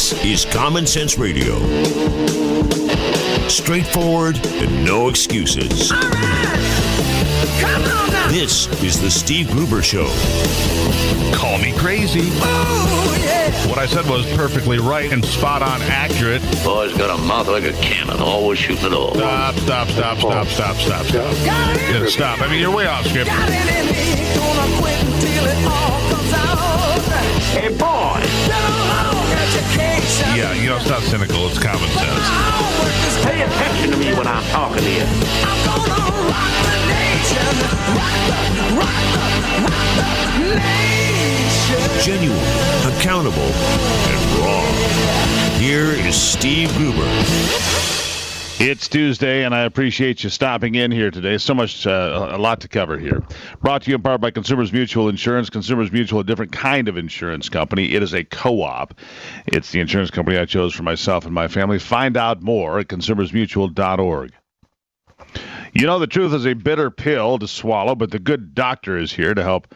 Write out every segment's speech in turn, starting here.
This is Common Sense Radio. Straightforward and no excuses. All right. Come on now. This is the Steve Gruber Show. Call me crazy. Oh, yeah. What I said was perfectly right and spot on accurate. Boy's got a mouth like a cannon, always shooting it all. Stop. Got it. Yeah, stop. I mean, you're way off script. Got it in me. Gonna quit until it all comes out. Hey, boy! Been a long education. Yeah, it's not cynical. It's common sense. Pay attention to me when I'm talking to you. I'm gonna rock the nation. Rock the nation. Genuine, accountable, and raw. Here is Steve Gruber. It's Tuesday, and I appreciate you stopping in here today. So much, a lot to cover here. Brought to you in part by Consumers Mutual Insurance. Consumers Mutual, a different kind of insurance company. It is a co-op. It's the insurance company I chose for myself and my family. Find out more at consumersmutual.org. You know, the truth is a bitter pill to swallow, but the good doctor is here to help.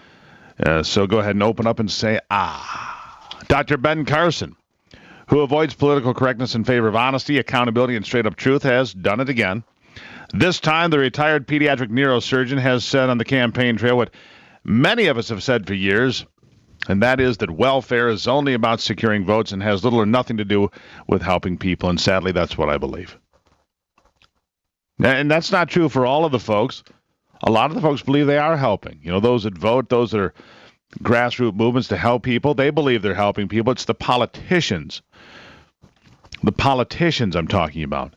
So go ahead and open up and say, Dr. Ben Carson, who avoids political correctness in favor of honesty, accountability, and straight-up truth, has done it again. This time, the retired pediatric neurosurgeon has said on the campaign trail what many of us have said for years, and that is that welfare is only about securing votes and has little or nothing to do with helping people, and sadly, that's what I believe. And that's not true for all of the folks. A lot of the folks believe they are helping. Those that vote, those that are grassroots movements to help people, they believe they're helping people. It's the politicians. The politicians I'm talking about.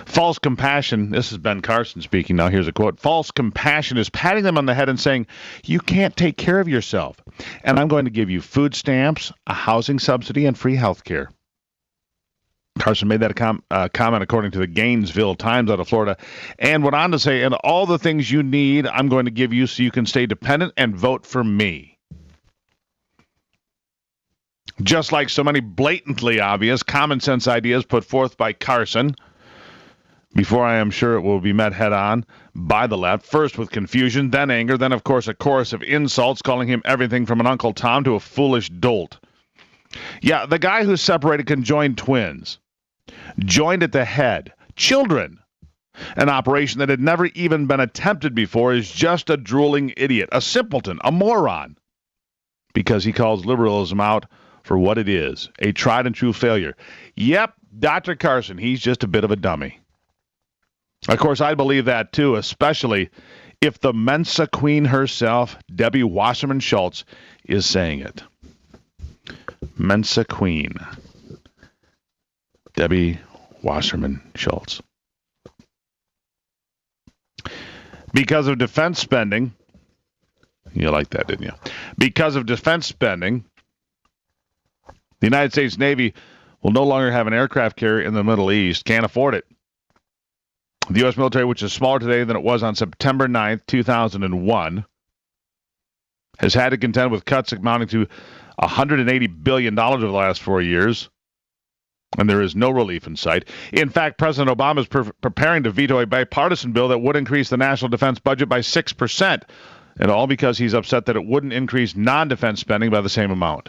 False compassion, this is Ben Carson speaking now, here's a quote. False compassion is patting them on the head and saying, you can't take care of yourself, and I'm going to give you food stamps, a housing subsidy, and free health care. Carson made that comment according to the Gainesville Times out of Florida, and went on to say, and all the things you need, I'm going to give you so you can stay dependent and vote for me. Just like so many blatantly obvious common sense ideas put forth by Carson, before I am sure it will be met head on by the left, first with confusion, then anger, then of course a chorus of insults calling him everything from an Uncle Tom to a foolish dolt. Yeah, the guy who separated conjoined twins, joined at the head, children, an operation that had never even been attempted before, is just a drooling idiot, a simpleton, a moron, because he calls liberalism out for what it is, a tried and true failure. Yep, Dr. Carson, he's just a bit of a dummy. Of course, I believe that too, especially if the Mensa Queen herself, Debbie Wasserman Schultz, is saying it. Mensa Queen, Debbie Wasserman Schultz. Because of defense spending, you like that, didn't you? Because of defense spending, the United States Navy will no longer have an aircraft carrier in the Middle East. Can't afford it. The U.S. military, which is smaller today than it was on September 9th, 2001, has had to contend with cuts amounting to $180 billion over the last 4 years, and there is no relief in sight. In fact, President Obama is preparing to veto a bipartisan bill that would increase the national defense budget by 6%, and all because he's upset that it wouldn't increase non-defense spending by the same amount.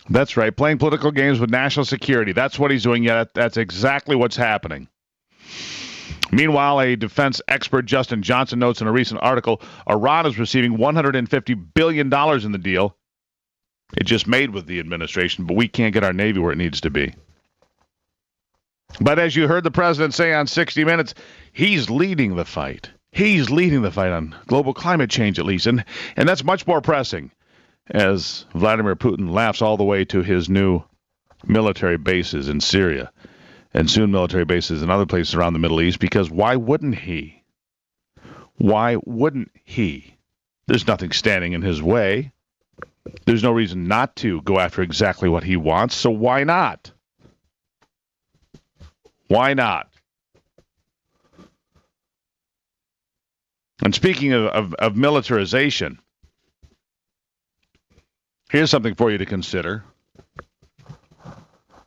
That's right, playing political games with national security. That's what he's doing. Yeah, that's exactly what's happening. Meanwhile, a defense expert, Justin Johnson, notes in a recent article, Iran is receiving $150 billion in the deal. It just made with the administration, but we can't get our Navy where it needs to be. But as you heard the president say on 60 Minutes, he's leading the fight. He's leading the fight on global climate change, at least. And that's much more pressing as Vladimir Putin laughs all the way to his new military bases in Syria and soon military bases in other places around the Middle East, because why wouldn't he? Why wouldn't he? There's nothing standing in his way. There's no reason not to go after exactly what he wants, so why not? Why not? And speaking of militarization, here's something for you to consider.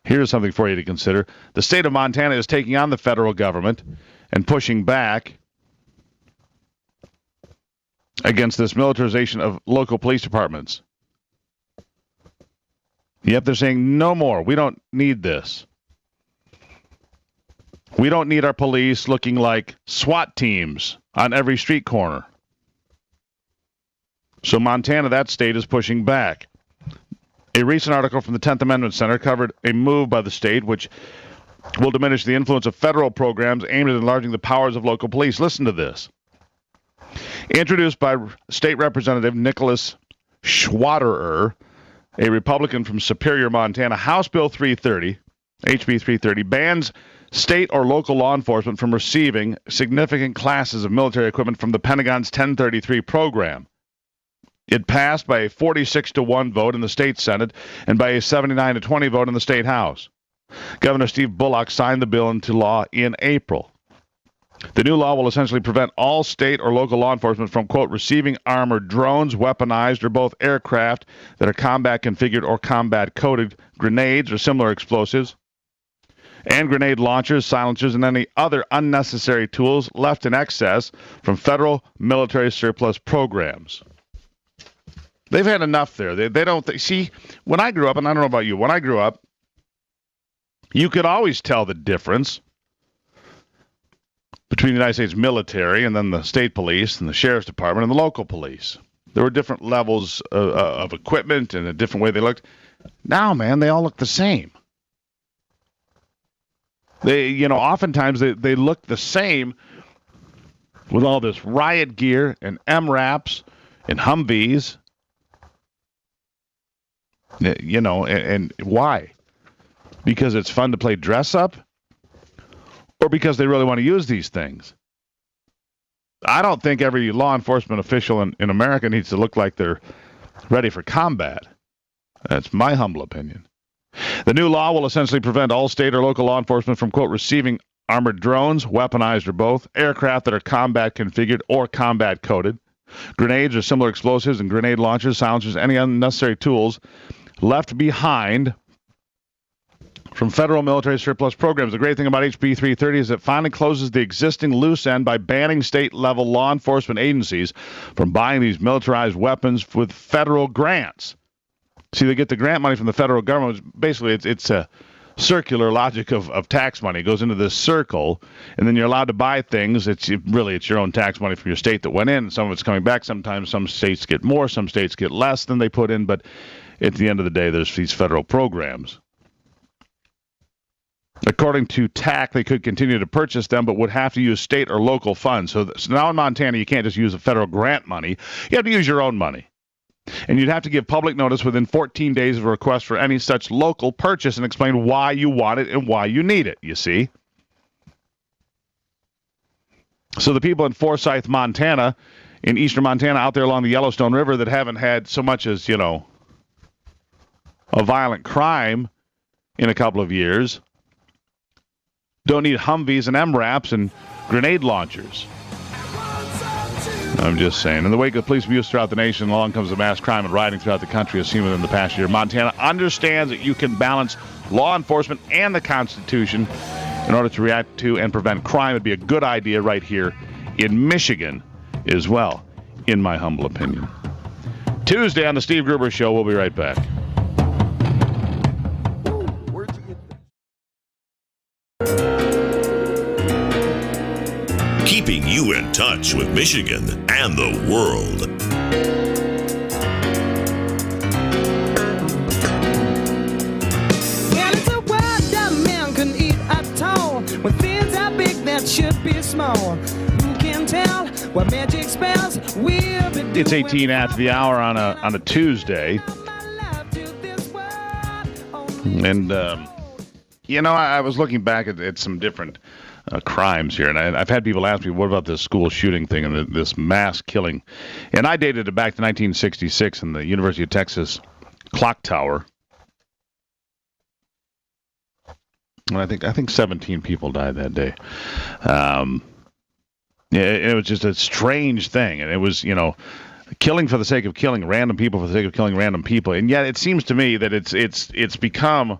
Here's something for you to consider. The state of Montana is taking on the federal government and pushing back against this militarization of local police departments. Yep, they're saying no more. We don't need this. We don't need our police looking like SWAT teams on every street corner. So Montana, that state, is pushing back. A recent article from the 10th Amendment Center covered a move by the state which will diminish the influence of federal programs aimed at enlarging the powers of local police. Listen to this. Introduced by State Representative Nicholas Schwaderer, a Republican from Superior, Montana, House Bill 330, HB 330, bans state or local law enforcement from receiving significant classes of military equipment from the Pentagon's 1033 program. It passed by a 46-1 vote in the state Senate and by a 79-20 vote in the state House. Governor Steve Bullock signed the bill into law in April. The new law will essentially prevent all state or local law enforcement from, quote, receiving armored drones, weaponized, or both aircraft that are combat configured or combat coded, grenades or similar explosives, and grenade launchers, silencers, and any other unnecessary tools left in excess from federal military surplus programs. They've had enough there. They don't see, when I grew up, and I don't know about you, when I grew up, you could always tell the difference between the United States military and then the state police and the sheriff's department and the local police. There were different levels of equipment and a different way they looked. Now, man, they all look the same. Oftentimes they look the same with all this riot gear and MRAPs and Humvees. And why? Because it's fun to play dress up? Or because they really want to use these things? I don't think every law enforcement official in America needs to look like they're ready for combat. That's my humble opinion. The new law will essentially prevent all state or local law enforcement from, quote, receiving armored drones, weaponized or both, aircraft that are combat configured or combat coded, grenades or similar explosives and grenade launchers, silencers, any unnecessary tools left behind from federal military surplus programs. The great thing about HB 330 is it finally closes the existing loose end by banning state-level law enforcement agencies from buying these militarized weapons with federal grants. See, they get the grant money from the federal government. Basically, it's a circular logic of tax money. It goes into this circle, and then you're allowed to buy things. It's your own tax money from your state that went in. Some of it's coming back. Sometimes some states get more, some states get less than they put in, but at the end of the day, there's these federal programs. According to TAC, they could continue to purchase them, but would have to use state or local funds. So now in Montana, you can't just use the federal grant money. You have to use your own money. And you'd have to give public notice within 14 days of a request for any such local purchase and explain why you want it and why you need it, you see. So the people in Forsyth, Montana, in eastern Montana, out there along the Yellowstone River that haven't had so much as, a violent crime in a couple of years, don't need Humvees and MRAPs and grenade launchers. I'm just saying. In the wake of police abuse throughout the nation, along comes the mass crime and rioting throughout the country as seen within the past year. Montana understands that you can balance law enforcement and the Constitution in order to react to and prevent crime. It'd be a good idea right here in Michigan as well, in my humble opinion. Tuesday on the Steve Gruber Show. We'll be right back. Keeping you in touch with Michigan and the world. Well, it's a word that man can eat at all. When things are big, that should be small. Who can tell what magic spells will be doing? It's 18 after the hour on a Tuesday. And, I was looking back at some different crimes here, and I've had people ask me, what about this school shooting thing and this mass killing? And I dated it back to 1966 in the University of Texas clock tower. And I think 17 people died that day. It was just a strange thing, and it was, killing for the sake of killing random people for the sake of killing random people. And yet it seems to me that it's become,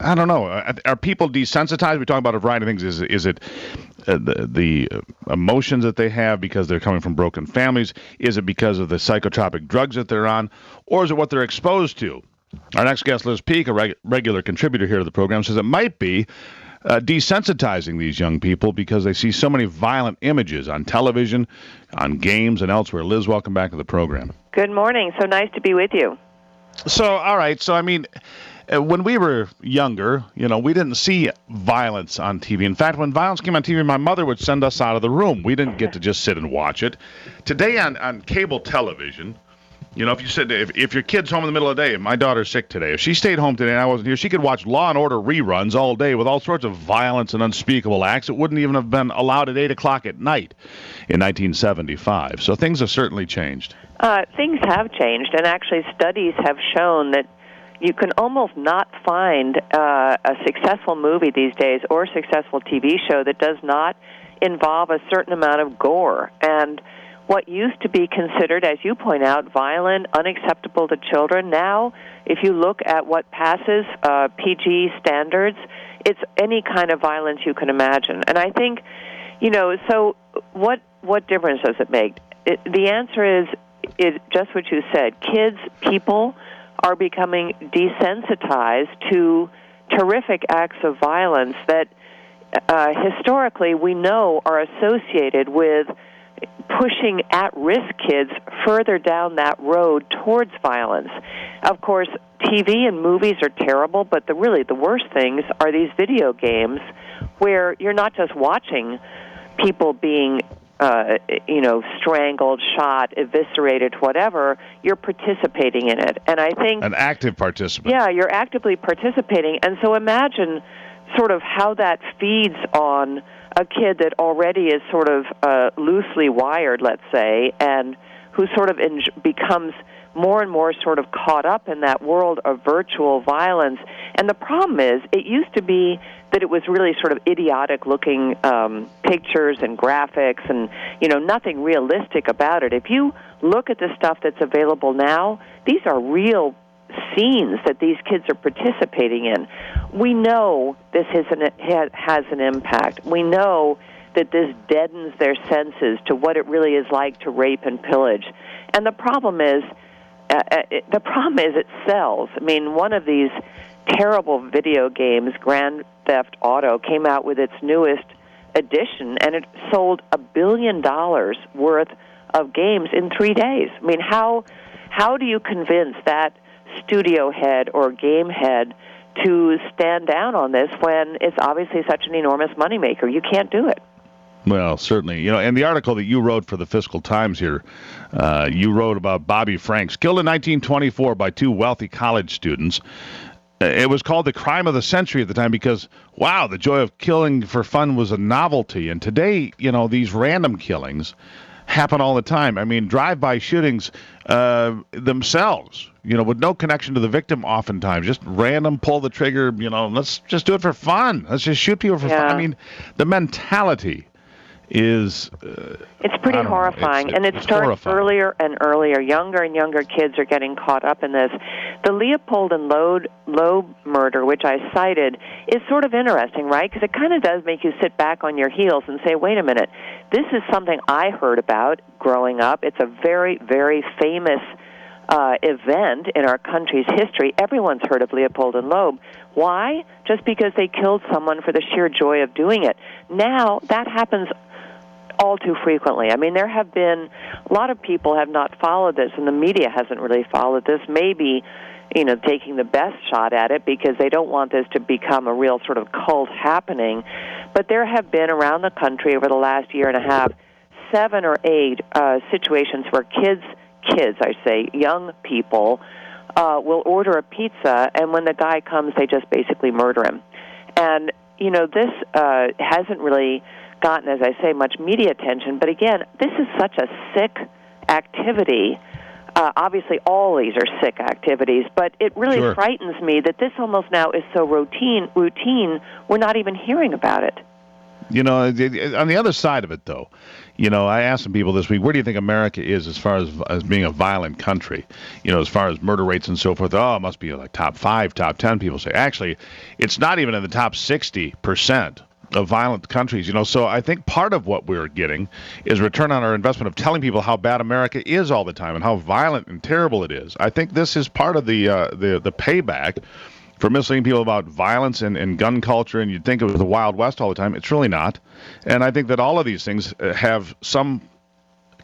I don't know. Are people desensitized? We talk about a variety of things. Is it the emotions that they have because they're coming from broken families? Is it because of the psychotropic drugs that they're on? Or is it what they're exposed to? Our next guest, Liz Peek, a regular contributor here to the program, says it might be desensitizing these young people because they see so many violent images on television, on games, and elsewhere. Liz, welcome back to the program. Good morning. So nice to be with you. So, all right. So, I mean, when we were younger, we didn't see violence on TV. In fact, when violence came on TV, my mother would send us out of the room. We didn't get to just sit and watch it. Today on cable television, if you said, if your kid's home in the middle of the day, my daughter's sick today, if she stayed home today and I wasn't here, she could watch Law and Order reruns all day with all sorts of violence and unspeakable acts. It wouldn't even have been allowed at 8 o'clock at night in 1975. So things have certainly changed. Things have changed, and actually studies have shown that you can almost not find a successful movie these days or a successful TV show that does not involve a certain amount of gore. And what used to be considered, as you point out, violent, unacceptable to children, now, if you look at what passes PG standards, it's any kind of violence you can imagine. And I think, so what difference does it make? The answer is just what you said. Kids, people are becoming desensitized to terrific acts of violence that historically we know are associated with pushing at-risk kids further down that road towards violence. Of course, TV and movies are terrible, but the worst things are these video games where you're not just watching people being strangled, shot, eviscerated, whatever, you're participating in it. And I think... An active participant. Yeah, you're actively participating. And so imagine sort of how that feeds on a kid that already is sort of loosely wired, let's say, and who sort of becomes more and more sort of caught up in that world of virtual violence. And the problem is, it used to be that it was really sort of idiotic-looking pictures and graphics and, nothing realistic about it. If you look at the stuff that's available now, these are real scenes that these kids are participating in. We know this has an impact. We know that this deadens their senses to what it really is like to rape and pillage. And the problem is it sells. I mean, one of these terrible video games, Grand Theft Auto, came out with its newest edition, and it sold $1 billion worth of games in 3 days. I mean, how do you convince that studio head or game head to stand down on this when it's obviously such an enormous moneymaker? You can't do it. Well, certainly. And the article that you wrote for the Fiscal Times here, you wrote about Bobby Franks, killed in 1924 by two wealthy college students. It was called the crime of the century at the time because, wow, the joy of killing for fun was a novelty. And today, these random killings happen all the time. I mean, drive-by shootings themselves, with no connection to the victim oftentimes. Just random, pull the trigger, let's just do it for fun. Let's just shoot people for fun. I mean, the mentality is... it's pretty horrifying, and it starts horrifying. Earlier and earlier. Younger and younger kids are getting caught up in this. The Leopold and Loeb murder, which I cited, is sort of interesting, right? Because it kind of does make you sit back on your heels and say, wait a minute, this is something I heard about growing up. It's a very, very famous event in our country's history. Everyone's heard of Leopold and Loeb. Why? Just because they killed someone for the sheer joy of doing it. Now, that happens all too frequently. I mean, there have been, a lot of people have not followed this, and the media hasn't really followed this, maybe, taking the best shot at it because they don't want this to become a real sort of cult happening. But there have been around the country over the last year and a half 7 or 8 situations where kids, I say, young people, will order a pizza, and when the guy comes, they just basically murder him. And, this hasn't really gotten, as I say, much media attention. But again, this is such a sick activity. Obviously, all these are sick activities, but it really frightens me that this almost now is so routine, we're not even hearing about it. On the other side of it, though, I asked some people this week, where do you think America is as far as being a violent country? As far as murder rates and so forth. Oh, it must be like top 5, top 10, people say. Actually, it's not even in the top 60%. violent countries. So I think part of what we're getting is return on our investment of telling people how bad America is all the time and how violent and terrible it is. I think this is part of the payback for misleading people about violence and gun culture, and you'd think it was the Wild West all the time. It's really not. And I think that all of these things have some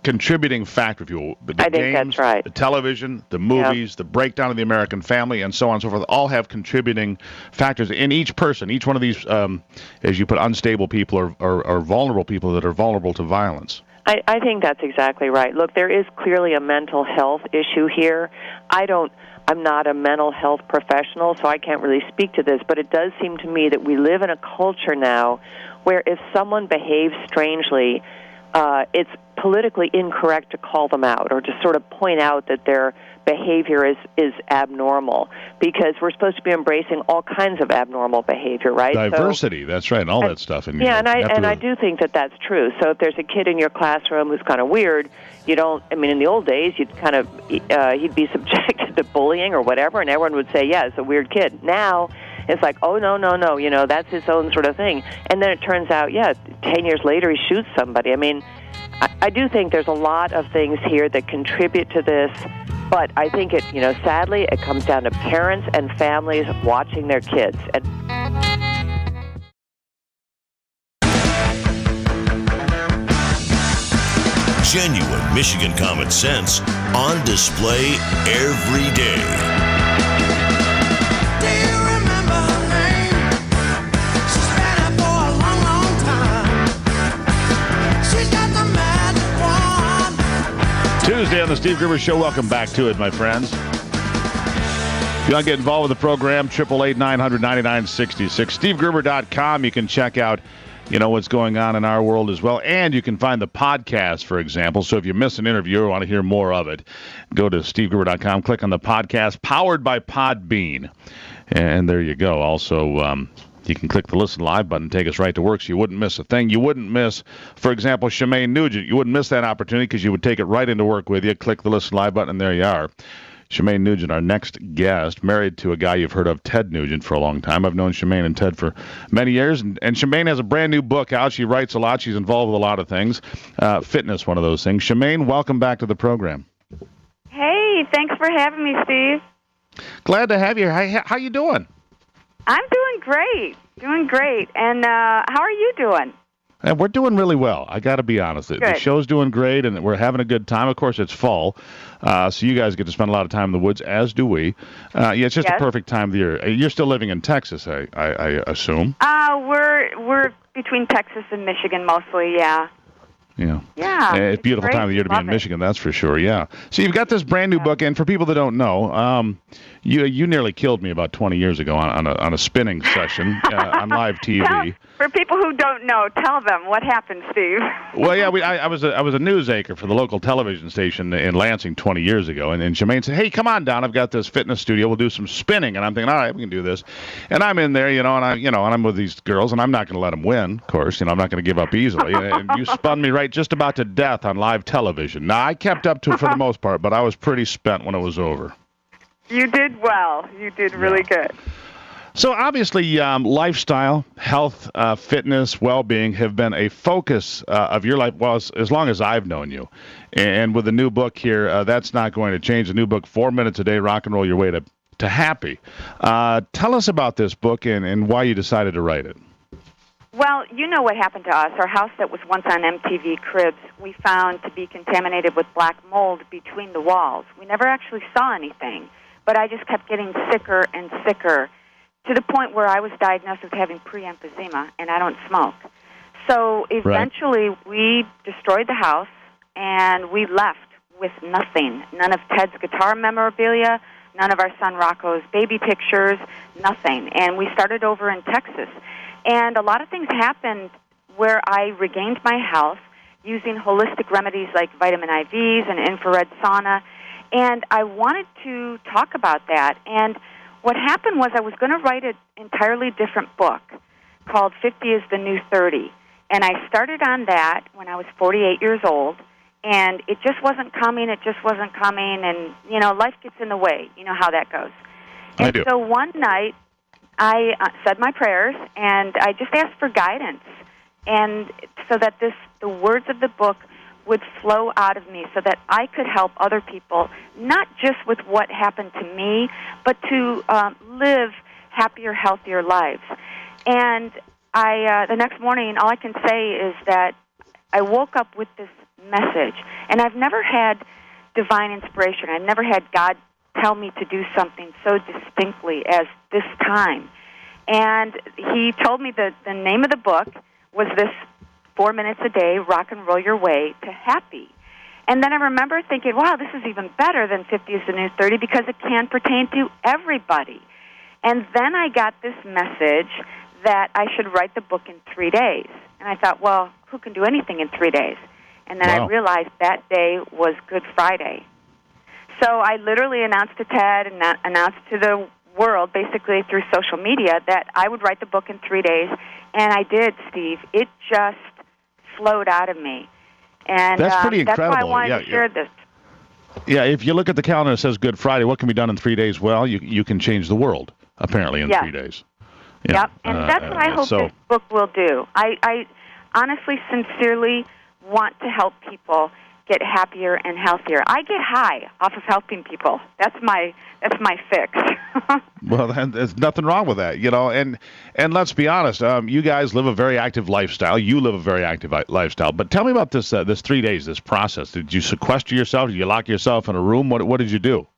contributing factor, if you will. I think that's right. The television, the movies, the breakdown of the American family, and so on and so forth, all have contributing factors in each person. Each one of these, as you put, unstable people or vulnerable people that are vulnerable to violence. I think that's exactly right. Look, there is clearly a mental health issue here. I'm not a mental health professional, so I can't really speak to this, but it does seem to me that we live in a culture now where if someone behaves strangely, it's politically incorrect to call them out or to sort of point out that their behavior is abnormal, because we're supposed to be embracing all kinds of abnormal behavior, right? Diversity, that's right, and all that stuff. And I do think that that's true. So if there's a kid in your classroom who's kind of weird, in the old days, he'd be subjected to bullying or whatever, and everyone would say, yeah, it's a weird kid. Now, it's like, oh, no, that's his own sort of thing. And then it turns out, 10 years later, he shoots somebody. I do think there's a lot of things here that contribute to this, but I think sadly, it comes down to parents and families watching their kids. Genuine Michigan common sense on display every day. Tuesday on the Steve Gruber Show. Welcome back to it, my friends. If you want to get involved with the program, 888-900-9966. SteveGruber.com. You can check out, what's going on in our world as well. And you can find the podcast, for example. So if you miss an interview or want to hear more of it, go to SteveGruber.com, click on the podcast, powered by Podbean. And there you go. Also, you can click the Listen Live button, take us right to work, so you wouldn't miss a thing. You wouldn't miss, for example, Shemane Nugent. You wouldn't miss that opportunity because you would take it right into work with you. Click the Listen Live button, and there you are. Shemane Nugent, our next guest, married to a guy you've heard of, Ted Nugent, for a long time. I've known Shemane and Ted for many years, and Shemane has a brand new book out. She writes a lot. She's involved with a lot of things. Fitness, one of those things. Shemane, welcome back to the program. Hey, thanks for having me, Steve. Glad to have you. How you doing? I'm doing great. And how are you doing? And we're doing really well. I got to be honest. Good. The show's doing great, and we're having a good time. Of course, it's fall, so you guys get to spend a lot of time in the woods, as do we. It's just a perfect time of the year. You're still living in Texas, I assume. We're between Texas and Michigan mostly, yeah. Yeah. It's a beautiful great. time of the year to be in Michigan, that's for sure, yeah. So you've got this brand new book, and for people that don't know, you nearly killed me about 20 years ago on a spinning session on live TV. For people who don't know, tell them what happened, Steve. Well, yeah, I was a news anchor for the local television station in Lansing 20 years ago, and Shemane said, "Hey, come on down. I've got this fitness studio. We'll do some spinning." And I'm thinking, "All right, we can do this." And I'm in there, and I'm with these girls, and I'm not going to let them win, of course. I'm not going to give up easily. And you spun me right just about to death on live television. Now, I kept up to it for the most part, but I was pretty spent when it was over. You did well. You did really good. So obviously, lifestyle, health, fitness, well-being have been a focus of your life, well, as long as I've known you. And with the new book here, that's not going to change. The new book, 4 Minutes a Day, Rock and Roll Your Way to Happy. Tell us about this book and why you decided to write it. Well, you know what happened to us. Our house that was once on MTV Cribs, we found to be contaminated with black mold between the walls. We never actually saw anything, but I just kept getting sicker and sicker, to the point where I was diagnosed with having pre-emphysema, and I don't smoke. So eventually we destroyed the house, and we left with nothing. None of Ted's guitar memorabilia, none of our son Rocco's baby pictures, nothing. And we started over in Texas. And a lot of things happened where I regained my health using holistic remedies like vitamin IVs and infrared sauna. And I wanted to talk about that. And what happened was I was going to write an entirely different book called 50 is the New 30. And I started on that when I was 48 years old. And it just wasn't coming. And, life gets in the way. You know how that goes. And so one night, I said my prayers, and I just asked for guidance, and so that the words of the book would flow out of me so that I could help other people, not just with what happened to me, but to live happier, healthier lives. And the next morning, all I can say is that I woke up with this message, and I've never had divine inspiration. I've never had God tell me to do something so distinctly as this time. And he told me that the name of the book was this 4 minutes a day, rock and roll your way to happy. And then I remember thinking, wow, this is even better than 50 is the new 30 because it can pertain to everybody. And then I got this message that I should write the book in 3 days. And I thought, well, who can do anything in 3 days? And then I realized that day was Good Friday. So I literally announced to Ted and announced to the world, basically through social media, that I would write the book in 3 days. And I did, Steve. It just flowed out of me. And that's pretty incredible. That's why I wanted to share this. Yeah, if you look at the calendar, it says Good Friday. What can be done in 3 days? Well, you can change the world, apparently, in 3 days. Yeah. Yep, and that's what I hope this book will do. I honestly, sincerely want to help people get happier and healthier. I get high off of helping people. That's my fix. Well, there's nothing wrong with that, And let's be honest, you guys live a very active lifestyle. You live a very active lifestyle. But tell me about this 3 days, this process. Did you sequester yourself? Did you lock yourself in a room? What did you do?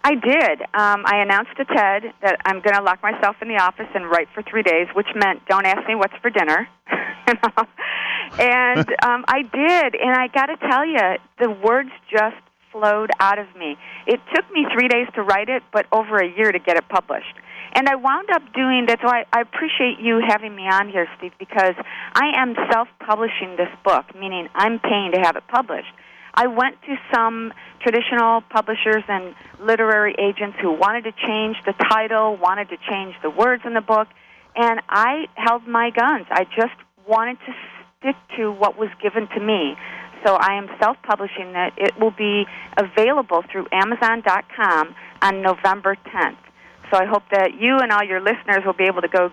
I did. I announced to Ted that I'm going to lock myself in the office and write for 3 days, which meant don't ask me what's for dinner. And I did, and I got to tell you, the words just flowed out of me. It took me 3 days to write it, but over a year to get it published. And I wound up doing that, so I appreciate you having me on here, Steve, because I am self-publishing this book, meaning I'm paying to have it published. I went to some traditional publishers and literary agents who wanted to change the title, wanted to change the words in the book, and I held my guns. I just wanted to stick to what was given to me. So I am self-publishing it. It will be available through Amazon.com on November 10th. So I hope that you and all your listeners will be able to go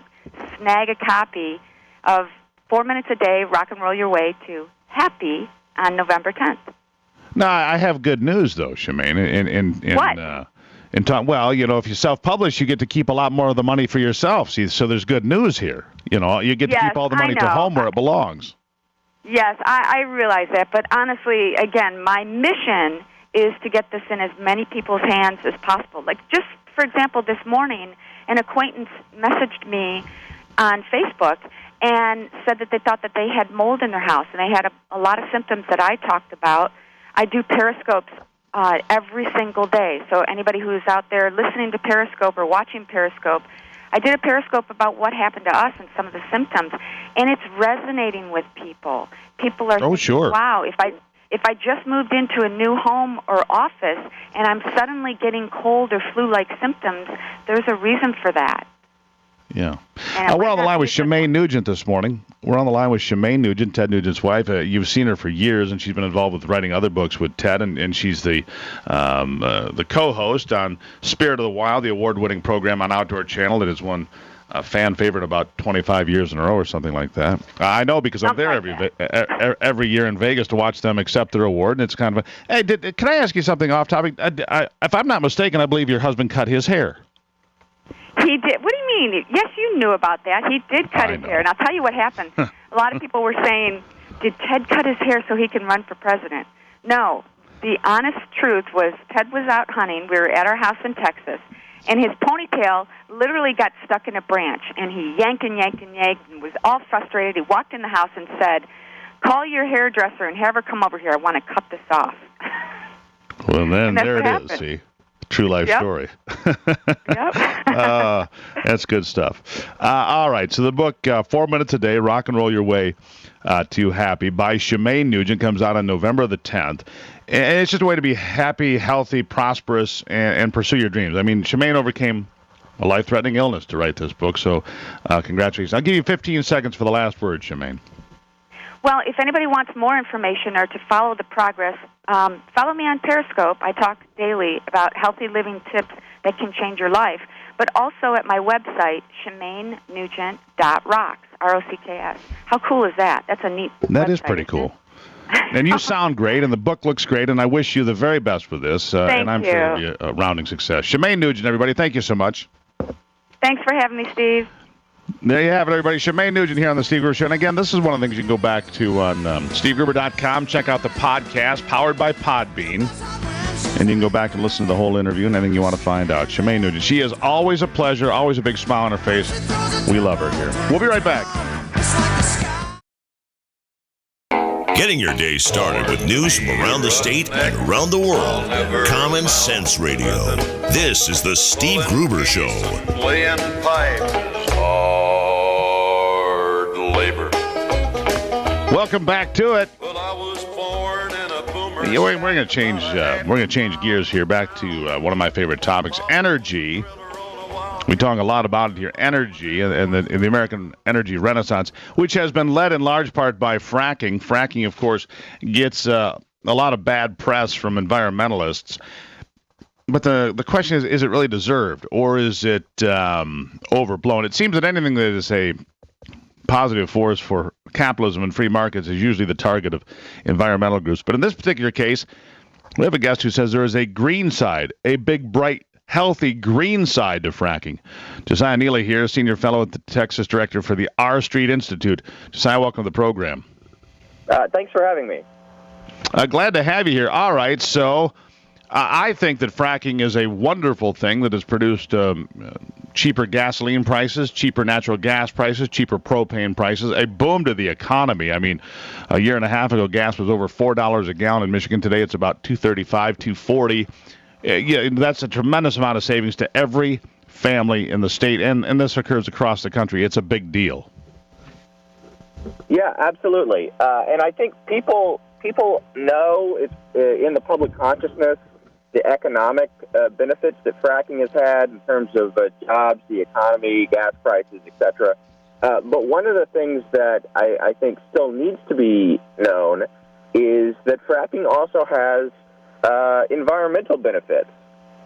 snag a copy of 4 minutes a day, rock and roll your way to happy on November 10th. No, I have good news, though, Shemane. What? Well, if you self-publish, you get to keep a lot more of the money for yourself. See, so there's good news here. You get to keep all the money to home where it belongs. Yes, I realize that. But honestly, again, my mission is to get this in as many people's hands as possible. Like, just for example, this morning, an acquaintance messaged me on Facebook and said that they thought that they had mold in their house, and they had a lot of symptoms that I talked about. I do Periscopes every single day. So anybody who is out there listening to Periscope or watching Periscope, I did a Periscope about what happened to us and some of the symptoms, and it's resonating with people. People are thinking, sure. Wow, if I just moved into a new home or office and I'm suddenly getting cold or flu-like symptoms, there's a reason for that. Yeah. We're on the line with Shemane Nugent this morning. We're on the line with Shemane Nugent, Ted Nugent's wife. You've seen her for years, and she's been involved with writing other books with Ted, and she's the co-host on Spirit of the Wild, the award-winning program on Outdoor Channel that has won a fan favorite about 25 years in a row or something like that. I know because I'm there every year in Vegas to watch them accept their award, and it's kind of a... Hey, can I ask you something off topic? If I'm not mistaken, I believe your husband cut his hair. He did. What do you mean? Yes, you knew about that. He did cut his hair. And I'll tell you what happened. A lot of people were saying, did Ted cut his hair so he can run for president? No. The honest truth was Ted was out hunting. We were at our house in Texas, and his ponytail literally got stuck in a branch, and he yanked and yanked and yanked and was all frustrated. He walked in the house and said, call your hairdresser and have her come over here. I want to cut this off. Well, then there it is, see? True life story. Yep. That's good stuff. All right, so the book, 4 minutes a day, rock and roll your way to happy, by Shemane Nugent, comes out on November the 10th. And it's just a way to be happy, healthy, prosperous, and pursue your dreams. I mean, Shemane overcame a life-threatening illness to write this book, so congratulations. I'll give you 15 seconds for the last word, Shemane. Well, if anybody wants more information or to follow the progress, follow me on Periscope. I talk daily about healthy living tips that can change your life. but also at my website, ShemaneNugent.rocks, ROCKS. How cool is that? That's a neat That website, is pretty cool. And you sound great, and the book looks great, and I wish you the very best with this. Thank and I'm you. sure it'll be a rounding success. Shemane Nugent, everybody, thank you so much. Thanks for having me, Steve. There you have it, everybody. Shemane Nugent here on the Steve Gruber Show. And again, this is one of the things you can go back to on SteveGruber.com. Check out the podcast, powered by Podbean. And you can go back and listen to the whole interview and anything you want to find out. Shemane Nugent. She is always a pleasure, always a big smile on her face. We love her here. We'll be right back. Getting your day started with news from around the state and around the world. Common Sense Radio. This is the Steve Gruber Show. Playing pipes, hard labor. Welcome back to it. Well, I was born in a boomer. Yeah, we're going to change. We're going to change gears here. Back to one of my favorite topics: energy. We talk a lot about it here, energy, and the American energy renaissance, which has been led in large part by fracking. Fracking, of course, gets a lot of bad press from environmentalists. But the question is it really deserved, or is it overblown? It seems that anything that is a positive force for capitalism and free markets is usually the target of environmental groups. But in this particular case, we have a guest who says there is a green side, a big, bright, healthy green side to fracking. Josiah Neeley here, senior fellow at the Texas director for the R Street Institute. Josiah, welcome to the program. Thanks for having me. Glad to have you here. All right, so I think that fracking is a wonderful thing that has produced cheaper gasoline prices, cheaper natural gas prices, cheaper propane prices, a boom to the economy. I mean, a year and a half ago, gas was over $4 a gallon in Michigan. Today, it's about $2.35, $2.40. Yeah, that's a tremendous amount of savings to every family in the state, and this occurs across the country. It's a big deal. Yeah, absolutely. And I think people know it's in the public consciousness the economic benefits that fracking has had in terms of jobs, the economy, gas prices, etc. But one of the things that I think still needs to be known is that fracking also has environmental benefits,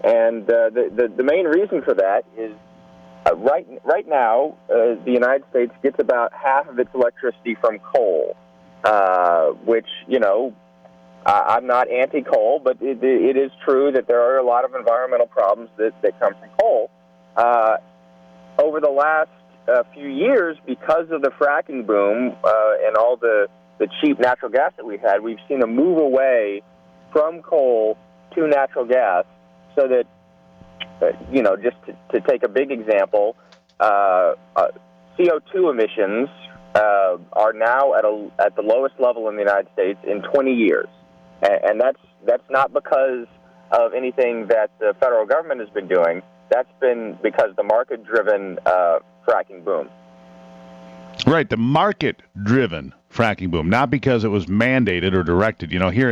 and the main reason for that is right now the United States gets about half of its electricity from coal, which I'm not anti-coal, but it is true that there are a lot of environmental problems that come from coal. Over the last few years, because of the fracking boom and all the cheap natural gas that we've had, we've seen a move away from coal to natural gas, so that, just to take a big example, CO2 emissions are now at the lowest level in the United States in 20 years. And that's not because of anything that the federal government has been doing. That's been because the market-driven fracking boom. Right, the market-driven fracking boom, not because it was mandated or directed. Here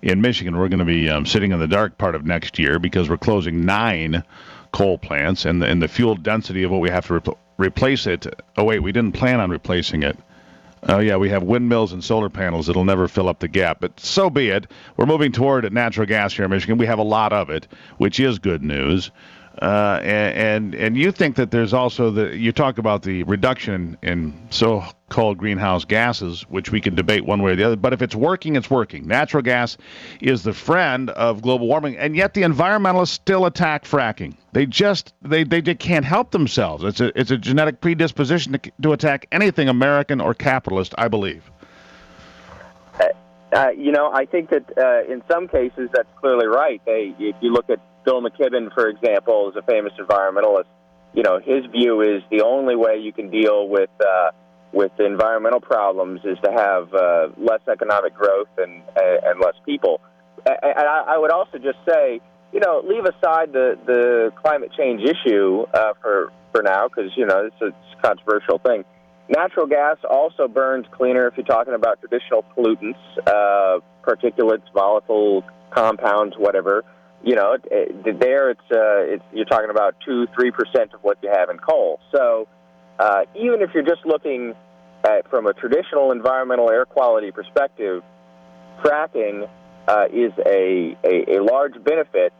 in Michigan, we're going to be sitting in the dark part of next year because we're closing 9 coal plants, and the fuel density of what we have to replace it. Oh, wait, we didn't plan on replacing it. Oh, yeah, we have windmills and solar panels. It'll never fill up the gap, but so be it. We're moving toward natural gas here in Michigan. We have a lot of it, which is good news. And you think that there's also you talk about the reduction in so-called greenhouse gases, which we can debate one way or the other, but if it's working, it's working. Natural gas is the friend of global warming, and yet the environmentalists still attack fracking. They can't help themselves. It's a genetic predisposition to attack anything American or capitalist, I believe. I think that in some cases that's clearly right. If you look at Bill McKibben, for example, is a famous environmentalist. His view is the only way you can deal with the environmental problems is to have less economic growth and less people. And I would also just say, leave aside the climate change issue for now, because it's a controversial thing. Natural gas also burns cleaner if you're talking about traditional pollutants, particulates, volatile compounds, whatever. There you're talking about 2-3% of what you have in coal. So even if you're just looking at from a traditional environmental air quality perspective, fracking is a large benefit.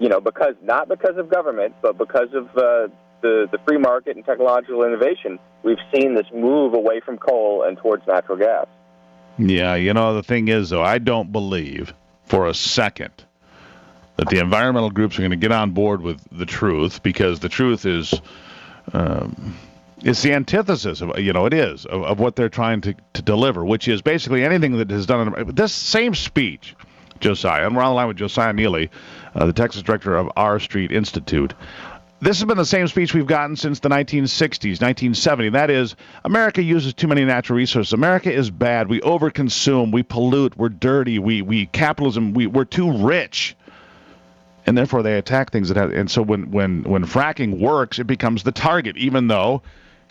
not because of government, but because of the free market and technological innovation, we've seen this move away from coal and towards natural gas. Yeah, the thing is, though, I don't believe for a second that the environmental groups are going to get on board with the truth, because the truth is, it's the antithesis of, of what they're trying to deliver, which is basically anything that is done in this same speech, Josiah, and we're on the line with Josiah Neeley, the Texas director of R Street Institute. This has been the same speech we've gotten since the 1960s, 1970. That is, America uses too many natural resources. America is bad. We overconsume. We pollute. We're dirty. Capitalism. We're too rich, and therefore they attack things that have. And so when fracking works, it becomes the target, even though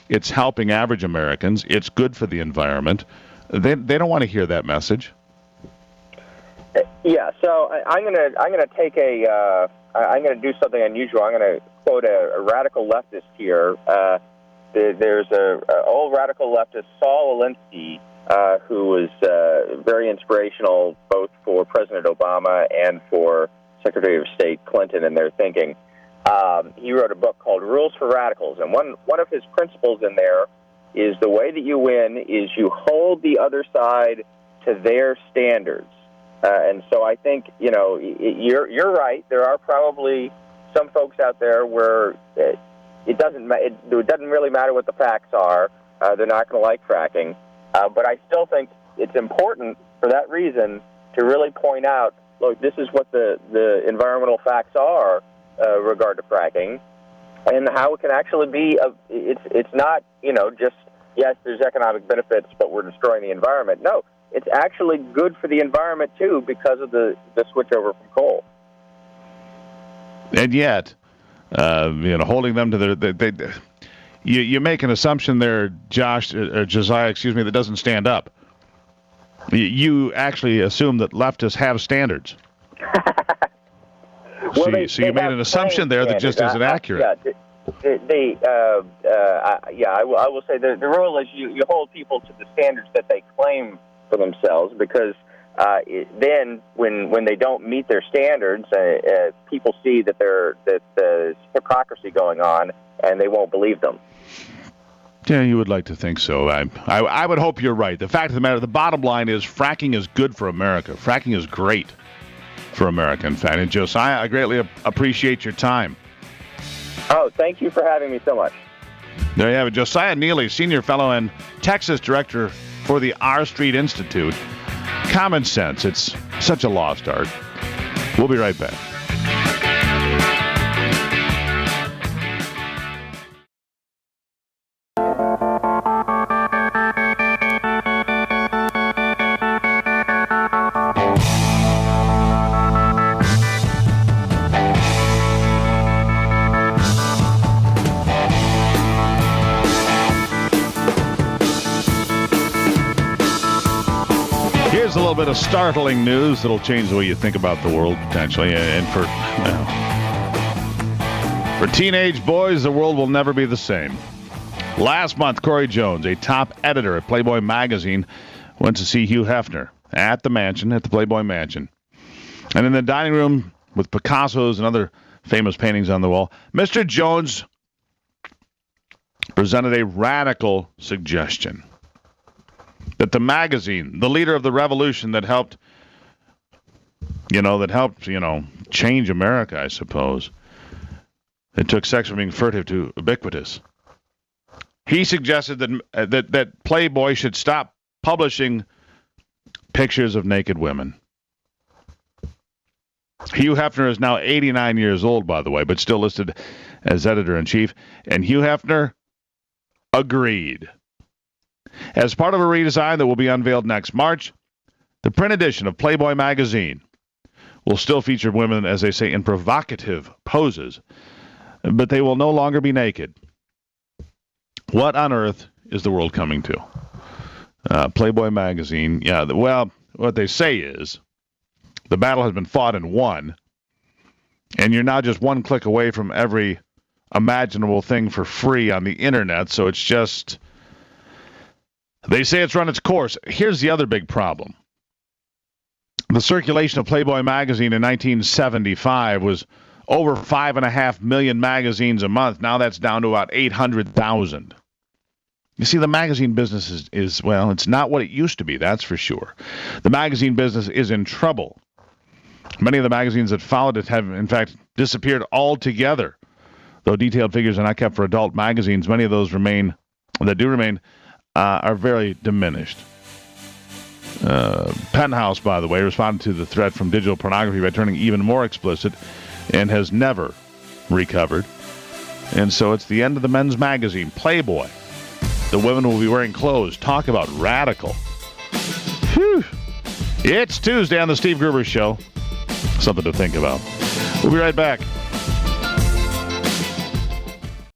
it's helping average Americans. It's good for the environment. They don't want to hear that message. Yeah. So I'm gonna take I'm going to do something unusual. I'm going to quote a radical leftist here. There's a old radical leftist, Saul Alinsky, who was very inspirational both for President Obama and for Secretary of State Clinton in their thinking. He wrote a book called Rules for Radicals, and one of his principles in there is the way that you win is you hold the other side to their standards. And so I think, you're right. There are probably some folks out there where it doesn't really matter what the facts are. They're not going to like fracking. But I still think it's important for that reason to really point out, look, this is what the environmental facts are regard to fracking, and how it can actually be. It's not just yes, there's economic benefits, but we're destroying the environment. No. It's actually good for the environment, too, because of the switch over from coal. And yet, holding them to you make an assumption there, Josiah, that doesn't stand up. You actually assume that leftists have standards. Well, so you made an assumption there that just isn't accurate. I will say the rule is you hold people to the standards that they claim for themselves, because then when they don't meet their standards, people see that there's hypocrisy going on, and they won't believe them. Yeah, you would like to think so. I would hope you're right. The fact of the matter, the bottom line is fracking is good for America. Fracking is great for America, in fact. And Josiah, I greatly appreciate your time. Oh, thank you for having me so much. There you have it. Josiah Neeley, Senior Fellow and Texas Director for the R Street Institute. Common sense. It's such a lost art. We'll be right back. Here's a little bit of startling news that'll change the way you think about the world, potentially. And for teenage boys, the world will never be the same. Last month, Corey Jones, a top editor at Playboy magazine, went to see Hugh Hefner at the Playboy Mansion. And in the dining room with Picasso's and other famous paintings on the wall, Mr. Jones presented a radical suggestion that the magazine, the leader of the revolution that helped change America, I suppose, it took sex from being furtive to ubiquitous. He suggested that Playboy should stop publishing pictures of naked women. Hugh Hefner is now 89 years old, by the way, but still listed as editor-in-chief. And Hugh Hefner agreed. As part of a redesign that will be unveiled next March, the print edition of Playboy magazine will still feature women, as they say, in provocative poses, but they will no longer be naked. What on earth is the world coming to? Playboy magazine, what they say is the battle has been fought and won, and you're now just one click away from every imaginable thing for free on the internet, so it's just... They say it's run its course. Here's the other big problem. The circulation of Playboy magazine in 1975 was over 5.5 million magazines a month. Now that's down to about 800,000. You see, the magazine business is, well, it's not what it used to be, that's for sure. The magazine business is in trouble. Many of the magazines that followed it have, in fact, disappeared altogether. Though detailed figures are not kept for adult magazines, many of those that do remain are very diminished. Penthouse, by the way, responded to the threat from digital pornography by turning even more explicit and has never recovered. And so it's the end of the men's magazine, Playboy. The women will be wearing clothes. Talk about radical. Whew. It's Tuesday on the Steve Gruber Show. Something to think about. We'll be right back.